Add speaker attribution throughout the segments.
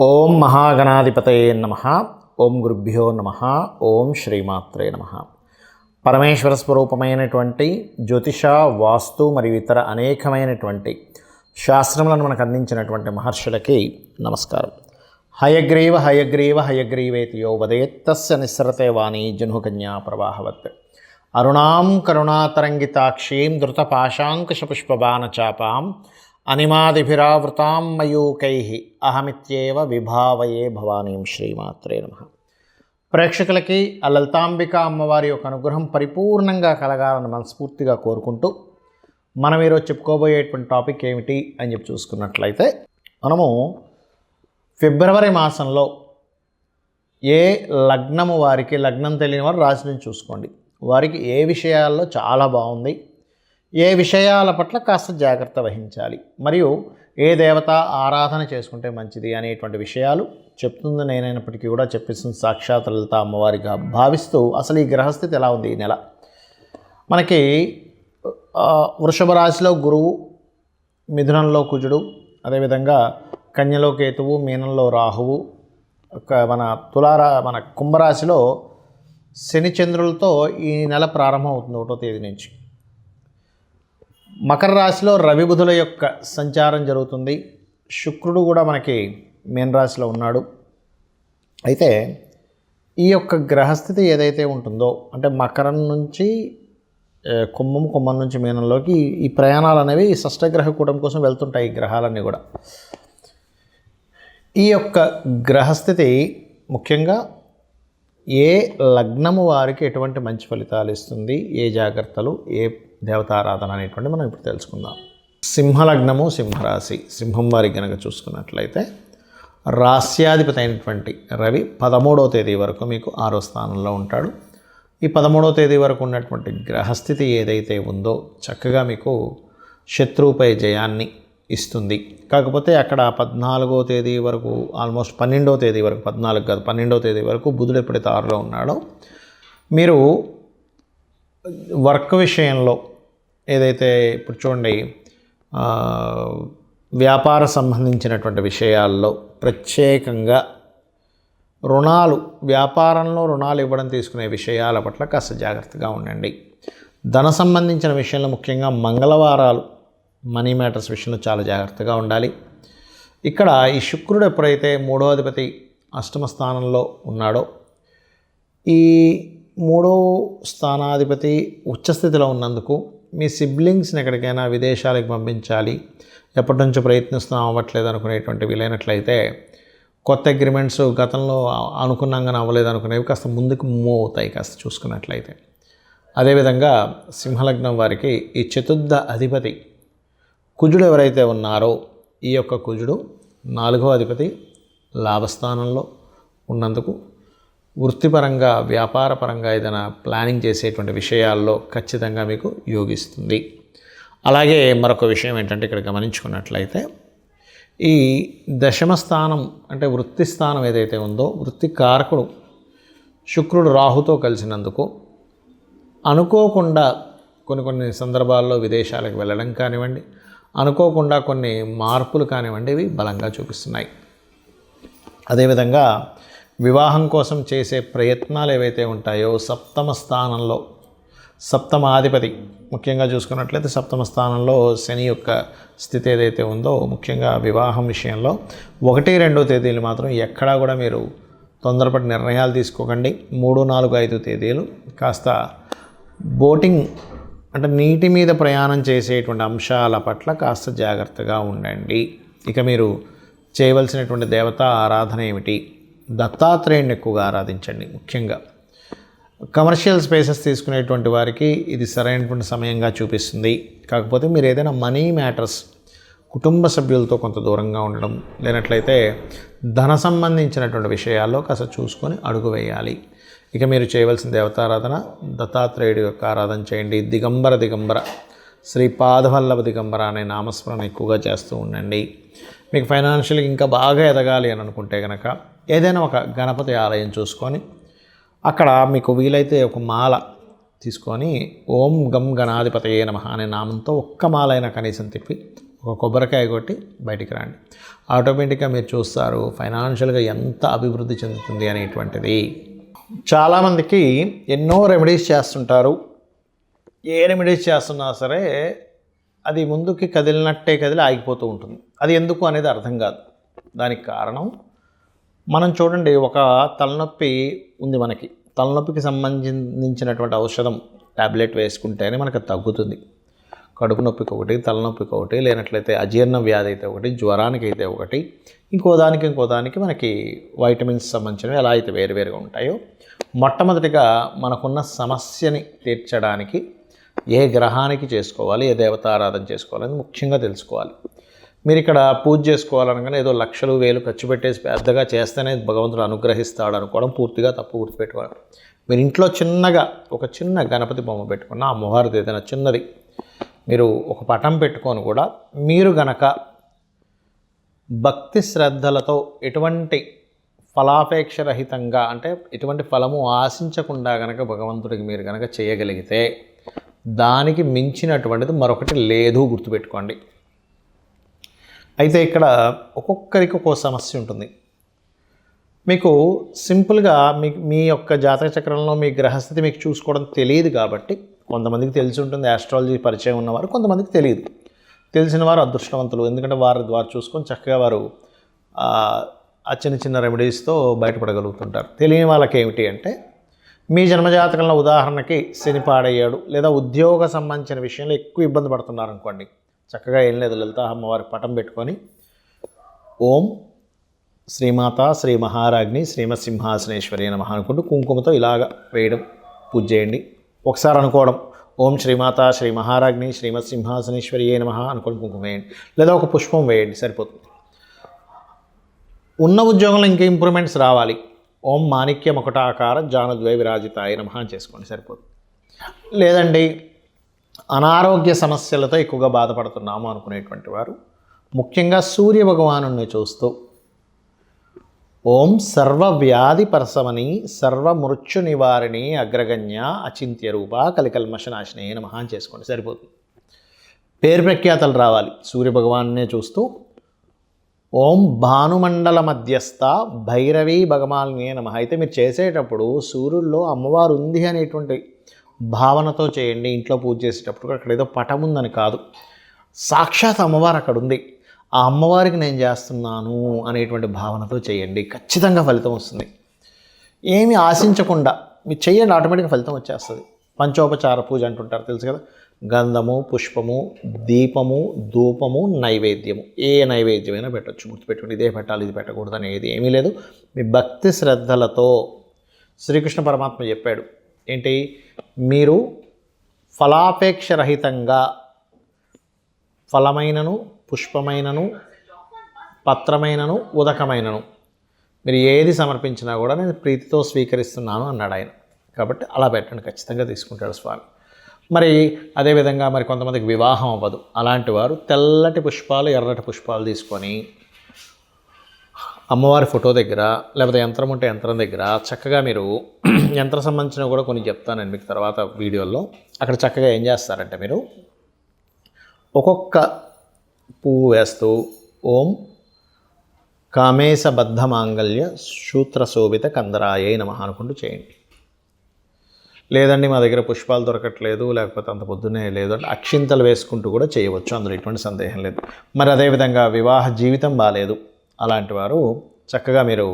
Speaker 1: ఓం మహాగణాధిపతయే నమః. ఓం గురుభ్యో నమః. ఓం శ్రీమాత్రే నమః. పరమేశ్వర స్వరూపమైనటువంటి జ్యోతిష, వాస్తు మరియు ఇతర అనేకమైనటువంటి శాస్త్రములను మనకు అందించినటువంటి మహర్షులకి నమస్కారం. హయగ్రీవ హయగ్రీవ హయగ్రీవేతి యో వదేత్ తస్య నిస్సరతే వాణి జహ్నుకన్యా ప్రవాహవత్. అరుణాం కరుణాతరంగితాక్షీం ధృతపాశాంకుశపుష్పబాణచాపాం అనిమాదిభిరావృతాం మయూకైః అహమిత్యేవ విభావయే భవానీం. శ్రీమాత్రే నమః. ప్రేక్షకులకి ఆ లలితాంబిక అమ్మవారి యొక్క అనుగ్రహం పరిపూర్ణంగా కలగాలని మనస్ఫూర్తిగా కోరుకుంటూ మనం ఈరోజు చెప్పుకోబోయేటువంటి టాపిక్ ఏమిటి అని చెప్పి చూసుకున్నట్లయితే, మనము ఫిబ్రవరి మాసంలో ఏ లగ్నము వారికి, లగ్నం తెలియని వారు రాశి నుంచి చూసుకోండి, వారికి ఏ విషయాల్లో చాలా బాగుంది, ఏ విషయాల పట్ల కాస్త జాగ్రత్త వహించాలి, మరియు ఏ దేవత ఆరాధన చేసుకుంటే మంచిది అనేటువంటి విషయాలు చెప్తుంది నేనైనప్పటికీ కూడా చెప్పిస్తుంది సాక్షాత్ లలిత అమ్మవారిగా భావిస్తూ, అసలు ఈ గ్రహస్థితి ఎలా ఉంది ఈ నెల. మనకి వృషభ రాశిలో గురువు, మిథునంలో కుజుడు, అదేవిధంగా కన్యలో కేతువు, మీనంలో రాహువు, మన కుంభరాశిలో శని చంద్రులతో ఈ నెల ప్రారంభం అవుతుంది 1వ తేదీ నుంచి. మకర రాశిలో రవి బుధుల యొక్క సంచారం జరుగుతుంది. శుక్రుడు కూడా మనకి మీన రాశిలో ఉన్నాడు. అయితే ఈ యొక్క గ్రహస్థితి ఏదైతే ఉంటుందో, అంటే మకరం నుంచి కుంభం నుంచి మీనంలోకి ఈ ప్రయాణాలు అనేవి షష్టగ్రహ కూటమి కోసం వెళ్తుంటాయి. ఈ గ్రహాలన్నీ కూడా ఈ యొక్క గ్రహస్థితి ముఖ్యంగా ఏ లగ్నము వారికి ఎటువంటి మంచి ఫలితాలు ఇస్తుంది, ఏ జాగ్రత్తలు, ఏ దేవతారాధన అనేటువంటి మనం ఇప్పుడు తెలుసుకుందాం. సింహలగ్నము, సింహరాశి, సింహం వారికి కనుక చూసుకున్నట్లయితే రాస్యాధిపతి అయినటువంటి రవి 13వ తేదీ వరకు మీకు 6వ స్థానంలో ఉంటాడు. ఈ 13వ తేదీ వరకు ఉన్నటువంటి గ్రహస్థితి ఏదైతే ఉందో చక్కగా మీకు శత్రువుపై జయాన్ని ఇస్తుంది. కాకపోతే అక్కడ 14వ తేదీ వరకు, ఆల్మోస్ట్ 12వ తేదీ వరకు, 14 కాదు 12వ తేదీ వరకు బుధుడు ఎప్పుడైతే 6లో ఉన్నాడో, మీరు వర్క్ విషయంలో ఏదైతే ఇప్పుడు చూడండి, వ్యాపార సంబంధించినటువంటి విషయాల్లో ప్రత్యేకంగా రుణాలు, వ్యాపారంలో రుణాలు ఇవ్వడం తీసుకునే విషయాల పట్ల కాస్త జాగ్రత్తగా ఉండండి. ధన సంబంధించిన విషయంలో ముఖ్యంగా మంగళవారాలు, మనీ మ్యాటర్స్ విషయంలో చాలా జాగ్రత్తగా ఉండాలి. ఇక్కడ ఈ శుక్రుడు ఎప్పుడైతే 3వ అధిపతి 8మ స్థానంలో ఉన్నాడో, ఈ 3వ స్థానాధిపతి ఉచ్చస్థితిలో ఉన్నందుకు మీ సిబ్లింగ్స్ని ఎక్కడికైనా విదేశాలకు పంపించాలి, ఎప్పటి నుంచో ప్రయత్నిస్తున్నాం అవ్వట్లేదు అనుకునేటువంటి వీలైనట్లయితే, కొత్త అగ్రిమెంట్స్ గతంలో అనుకున్నాగానే అవ్వలేదు అనుకునేవి కాస్త ముందుకు మూవ్ అవుతాయి కాస్త చూసుకున్నట్లయితే. అదేవిధంగా సింహలగ్నం వారికి ఈ చతుర్థ అధిపతి కుజుడు ఎవరైతే ఉన్నారో, ఈ యొక్క కుజుడు 4వ అధిపతి లాభస్థానంలో ఉన్నందుకు వృత్తిపరంగా, వ్యాపారపరంగా ఏదైనా ప్లానింగ్ చేసేటువంటి విషయాల్లో ఖచ్చితంగా మీకు యోగిస్తుంది. అలాగే మరొక విషయం ఏంటంటే, ఇక్కడ గమనించుకున్నట్లయితే ఈ దశమ స్థానం అంటే వృత్తి స్థానం ఏదైతే ఉందో, వృత్తి కారకుడు శుక్రుడు రాహుతో కలిసినందుకు అనుకోకుండా కొన్ని సందర్భాల్లో విదేశాలకు వెళ్ళడం కానివ్వండి, అనుకోకుండా కొన్ని మార్పులు కానివ్వండి, ఇవి బలంగా చూపిస్తున్నాయి. అదేవిధంగా వివాహం కోసం చేసే ప్రయత్నాలు ఏవైతే ఉంటాయో, 7మ స్థానంలో సప్తమాధిపతి ముఖ్యంగా చూసుకున్నట్లయితే 7మ స్థానంలో శని యొక్క స్థితి ఏదైతే ఉందో, ముఖ్యంగా వివాహం విషయంలో 1, 2 తేదీలు మాత్రం ఎక్కడా కూడా మీరు తొందరపడి నిర్ణయాలు తీసుకోకండి. 3, 4, 5 తేదీలు కాస్త బోటింగ్ అంటే నీటి మీద ప్రయాణం చేసేటువంటి అంశాల పట్ల కాస్త జాగ్రత్తగా ఉండండి. ఇక మీరు చేయవలసినటువంటి దేవతా ఆరాధన ఏమిటి? దత్తాత్రేయుని ఎక్కువగా ఆరాధించండి. ముఖ్యంగా కమర్షియల్ స్పేసెస్ తీసుకునేటువంటి వారికి ఇది సరైనటువంటి సమయంగా చూపిస్తుంది. కాకపోతే మీరు ఏదైనా మనీ మ్యాటర్స్, కుటుంబ సభ్యులతో కొంత దూరంగా ఉండడం, లేనట్లయితే ధన సంబంధించినటువంటి విషయాల్లో కాస్త చూసుకొని అడుగు వేయాలి. ఇక మీరు చేయవలసిన దేవతారాధన దత్తాత్రేయుడి యొక్క ఆరాధన చేయండి. దిగంబర శ్రీపాదవల్లభ దిగంబర అనే నామస్మరణ ఎక్కువగా చేస్తూ ఉండండి. మీకు ఫైనాన్షియల్గా ఇంకా బాగా ఎదగాలి అని అనుకుంటే కనుక ఏదైనా ఒక గణపతి ఆలయం చూసుకొని అక్కడ మీకు వీలైతే ఒక మాల తీసుకొని ఓం గం గణాధిపతయే నమః అనే నామంతో ఒక్క మాలైనా కనీసం తిప్పి ఒక కొబ్బరికాయ కొట్టి బయటికి రండి. ఆటోమేటిక్గా మీరు చూస్తారు ఫైనాన్షియల్గా ఎంత అభివృద్ధి చెందుతుంది అనేటువంటిది. చాలామందికి ఎన్నో రెమెడీస్ చేస్తుంటారు. ఏ రెమెడీస్ చేస్తున్నా సరే అది ముందుకి కదిలినట్టే కదిలి ఆగిపోతూ ఉంటుంది. అది ఎందుకు అనేది అర్థం కాదు. దానికి కారణం మనం చూడండి, ఒక తలనొప్పి ఉంది మనకి. తలనొప్పికి సంబంధించినటువంటి ఔషధం ట్యాబ్లెట్ వేసుకుంటేనే మనకు తగ్గుతుంది. కడుపు నొప్పికి ఒకటి, తలనొప్పికి ఒకటి, లేనట్లయితే అజీర్ణ వ్యాధి అయితే ఒకటి, జ్వరానికి అయితే ఒకటి, ఇంకో దానికి మనకి వైటమిన్స్ సంబంధించినవి ఎలా అయితే వేరువేరుగా ఉంటాయో, మొట్టమొదటిగా మనకున్న సమస్యని తీర్చడానికి ఏ గ్రహానికి చేసుకోవాలి, ఏ దేవతారాధన చేసుకోవాలని ముఖ్యంగా తెలుసుకోవాలి. మీరు ఇక్కడ పూజ చేసుకోవాలనగానే ఏదో లక్షలు వేలు ఖర్చు పెట్టేసి పెద్దగా చేస్తేనే భగవంతుడు అనుగ్రహిస్తాడు అనుకోవడం పూర్తిగా తప్పు. గుర్తుపెట్టుకోవాలి. మీరు ఇంట్లో చిన్నగా ఒక చిన్న గణపతి బొమ్మ పెట్టుకున్న, అమ్మవారిది ఏదైనా చిన్నది మీరు ఒక పటం పెట్టుకొని కూడా మీరు గనక భక్తి శ్రద్ధలతో ఎటువంటి ఫలాపేక్ష రహితంగా, అంటే ఎటువంటి ఫలము ఆశించకుండా గనక భగవంతుడికి మీరు గనక చేయగలిగితే దానికి మించినటువంటిది మరొకటి లేదు. గుర్తుపెట్టుకోండి. అయితే ఇక్కడ ఒక్కొక్కరికి ఒక్కో సమస్య ఉంటుంది. మీకు సింపుల్గా మీ యొక్క జాతక చక్రంలో మీ గ్రహస్థితి మీకు చూసుకోవడం తెలియదు కాబట్టి, కొంతమందికి తెలిసి ఉంటుంది ఆస్ట్రాలజీ పరిచయం ఉన్నవారు, కొంతమందికి తెలియదు. తెలిసిన వారు అదృష్టవంతులు, ఎందుకంటే వారు చూసుకొని చక్కగా వారు ఆ చిన్న చిన్న రెమెడీస్తో బయటపడగలుగుతుంటారు. తెలియని వాళ్ళకి ఏమిటి అంటే, మీ జన్మజాతకంలో ఉదాహరణకి శని పాడయ్యాడు, లేదా ఉద్యోగ సంబంధించిన విషయంలో ఎక్కువ ఇబ్బంది పడుతున్నారు అనుకోండి. చక్కగా ఏం లేదు, లలిత అమ్మవారి పటం పెట్టుకొని ఓం శ్రీమాత శ్రీ మహారాజ్ని శ్రీమత్సింహాసనేశ్వరి నమః అనుకుంటూ కుంకుమతో ఇలాగ వేయడం, పూజ చేయండి. ఒకసారి అనుకోవడం ఓం శ్రీమాత శ్రీ మహారాజ్ని శ్రీమత్సింహాసనేశ్వరి నమః అనుకోండి, కుంకుమ వేయండి, లేదా ఒక పుష్పం వేయండి, సరిపోతుంది. ఉన్న ఉద్యోగంలో ఇంకా ఇంప్రూవ్మెంట్స్ రావాలి, ఓం మాణిక్య మకుటాకార జానద్వై విరాజితాయ నమః చేసుకోండి, సరిపోతుంది. లేదండి అనారోగ్య సమస్యలతో ఎక్కువగా బాధపడుతున్నాము అనుకునేటువంటి వారు ముఖ్యంగా సూర్య భగవానుని చూస్తూ ఓం సర్వవ్యాధి పరసమని సర్వమృత్యు నివారిణి అగ్రగణ్య అచింత్య రూప కలికల్మషనాశినే నమః చేసుకోండి, సరిపోతుంది. పేరు ప్రఖ్యాతలు రావాలి, సూర్య భగవాన్నే చూస్తూ ఓం భానుమండల మధ్యస్థ భైరవీ భగవాన్నే నమః. అయితే మీరు చేసేటప్పుడు సూర్యుల్లో అమ్మవారు ఉంది అనేటువంటి భావనతో చేయండి. ఇంట్లో పూజ చేసేటప్పుడు అక్కడ ఏదో పటం ఉందని కాదు, సాక్షాత్ అమ్మవారు అక్కడ ఉంది, ఆ అమ్మవారికి నేను చేస్తున్నాను అనేటువంటి భావనతో చేయండి. ఖచ్చితంగా ఫలితం వస్తుంది. ఏమి ఆశించకుండా మీరు చేయండి, ఆటోమేటిక్గా ఫలితం వచ్చేస్తుంది. పంచోపచార పూజ అంటుంటారు, తెలుసు కదా. గంధము, పుష్పము, దీపము, ధూపము, నైవేద్యము. ఏ నైవేద్యమైనా పెట్టచ్చు. గుర్తుపెట్టుకోండి, ఇదే పెట్టాలి ఇది పెట్టకూడదు అనేది ఏమీ లేదు. మీ భక్తి శ్రద్ధలతో శ్రీకృష్ణ పరమాత్మ చెప్పాడు ఏంటి, మీరు ఫలాపేక్ష రహితంగా ఫలమైనను, పుష్పమైనను, పత్రమైనను, ఉదకమైనను మీరు ఏది సమర్పించినా కూడా నేను ప్రీతితో స్వీకరిస్తున్నాను అన్నాడు ఆయన. కాబట్టి అలా పెట్టండి, ఖచ్చితంగా తీసుకుంటాడు స్వామి. మరి అదేవిధంగా మరి కొంతమందికి వివాహం అవ్వదు, అలాంటి వారు తెల్లటి పుష్పాలు, ఎర్రటి పుష్పాలు తీసుకొని అమ్మవారి ఫోటో దగ్గర, లేకపోతే యంత్రం ఉంటే యంత్రం దగ్గర చక్కగా మీరు యంత్ర సంబంధించిన కూడా కొన్ని చెప్తాను నేను మీకు తర్వాత వీడియోలో. అక్కడ చక్కగా ఏం చేస్తారంటే మీరు ఒక్కొక్క పువ్వు వేస్తూ ఓం కామేశబద్ధ మాంగళ్య సూత్రశోభిత కందరాయే నమః అనుకుంటూ చేయండి. లేదండి మా దగ్గర పుష్పాలు దొరకట్లేదు, లేకపోతే అంత పొద్దున్నే లేదు అంటే అక్షింతలు వేసుకుంటూ కూడా చేయవచ్చు, అందులో ఎటువంటి సందేహం లేదు. మరి అదేవిధంగా వివాహ జీవితం బాగాలేదు, అలాంటి వారు చక్కగా మీరు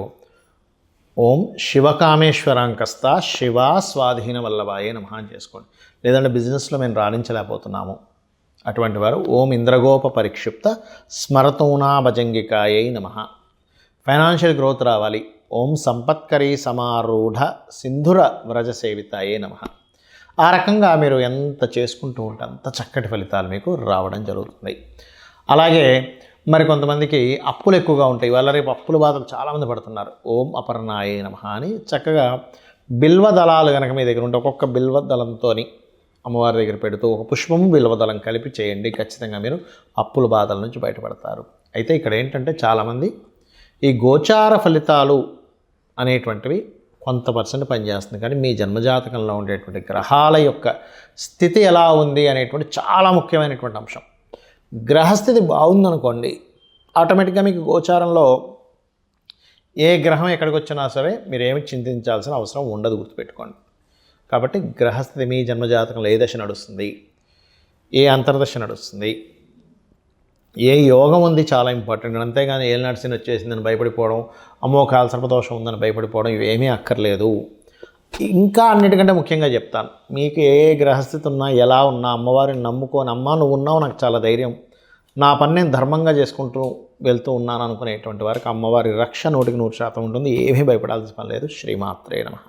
Speaker 1: ఓం శివకామేశ్వరాంకస్త శివా స్వాధీన వల్లభాయే నమః చేసుకోండి. లేదంటే బిజినెస్లో మేము రాణించలేకపోతున్నాము, అటువంటి వారు ఓం ఇంద్రగోప పరిక్షిప్త స్మరతూనా భజంగికాయై నమః. ఫైనాన్షియల్ గ్రోత్ రావాలి, ఓం సంపత్కరీ సమారూఢ సింధుర వ్రజ సేవితాయే నమః. ఆ రకంగా మీరు ఎంత చేసుకుంటూ ఉంటే అంత చక్కటి ఫలితాలు మీకు రావడం జరుగుతుంది. అలాగే మరి కొంతమందికి అప్పులు ఎక్కువగా ఉంటాయి, వాళ్ళ రేపు అప్పుల బాధలు చాలామంది పడుతున్నారు. ఓం అపర్ణాయే నమః అని చక్కగా బిల్వ దళాలు కనుక మీ దగ్గర ఉంటే ఒక్కొక్క బిల్వ దళంతో అమ్మవారి దగ్గర పెడుతూ ఒక పుష్పము బిల్వదళం కలిపి చేయండి. ఖచ్చితంగా మీరు అప్పుల బాధల నుంచి బయటపడతారు. అయితే ఇక్కడ ఏంటంటే చాలామంది ఈ గోచార ఫలితాలు అనేటువంటివి కొంత పర్సెంట్ పనిచేస్తుంది, కానీ మీ జన్మజాతకంలో ఉండేటువంటి గ్రహాల యొక్క స్థితి ఎలా ఉంది అనేటువంటి చాలా ముఖ్యమైనటువంటి అంశం. గ్రహస్థితి బాగుందనుకోండి, ఆటోమేటిక్గా మీకు గోచారంలో ఏ గ్రహం ఎక్కడికి వచ్చినా సరే మీరేమి చింతించాల్సిన అవసరం ఉండదు, గుర్తుపెట్టుకోండి. కాబట్టి గ్రహస్థితి మీ జన్మజాతకంలో ఏ దశ నడుస్తుంది, ఏ అంతర్దశ నడుస్తుంది, ఏ యోగం ఉంది చాలా ఇంపార్టెంట్. అంతేగాని ఏలినాటి శని వచ్చేసిందని భయపడిపోవడం, అమ్మో కాలసర్పదోషం ఉందని భయపడిపోవడం ఇవేమీ అక్కర్లేదు. ఇంకా అన్నిటికంటే ముఖ్యంగా చెప్తాను, మీకు ఏ గ్రహస్థితి ఉన్నా ఎలా ఉన్నా అమ్మవారిని నమ్ముకొని, అమ్మ నువ్వు ఉన్నావు నాకు చాలా ధైర్యం, నా పని నేను ధర్మంగా చేసుకుంటూ వెళ్తూ ఉన్నాను అనుకునేటువంటి వారికి అమ్మవారి రక్ష 100% ఉంటుంది. ఏమీ భయపడాల్సిన పని లేదు. శ్రీమాత్రే నమః.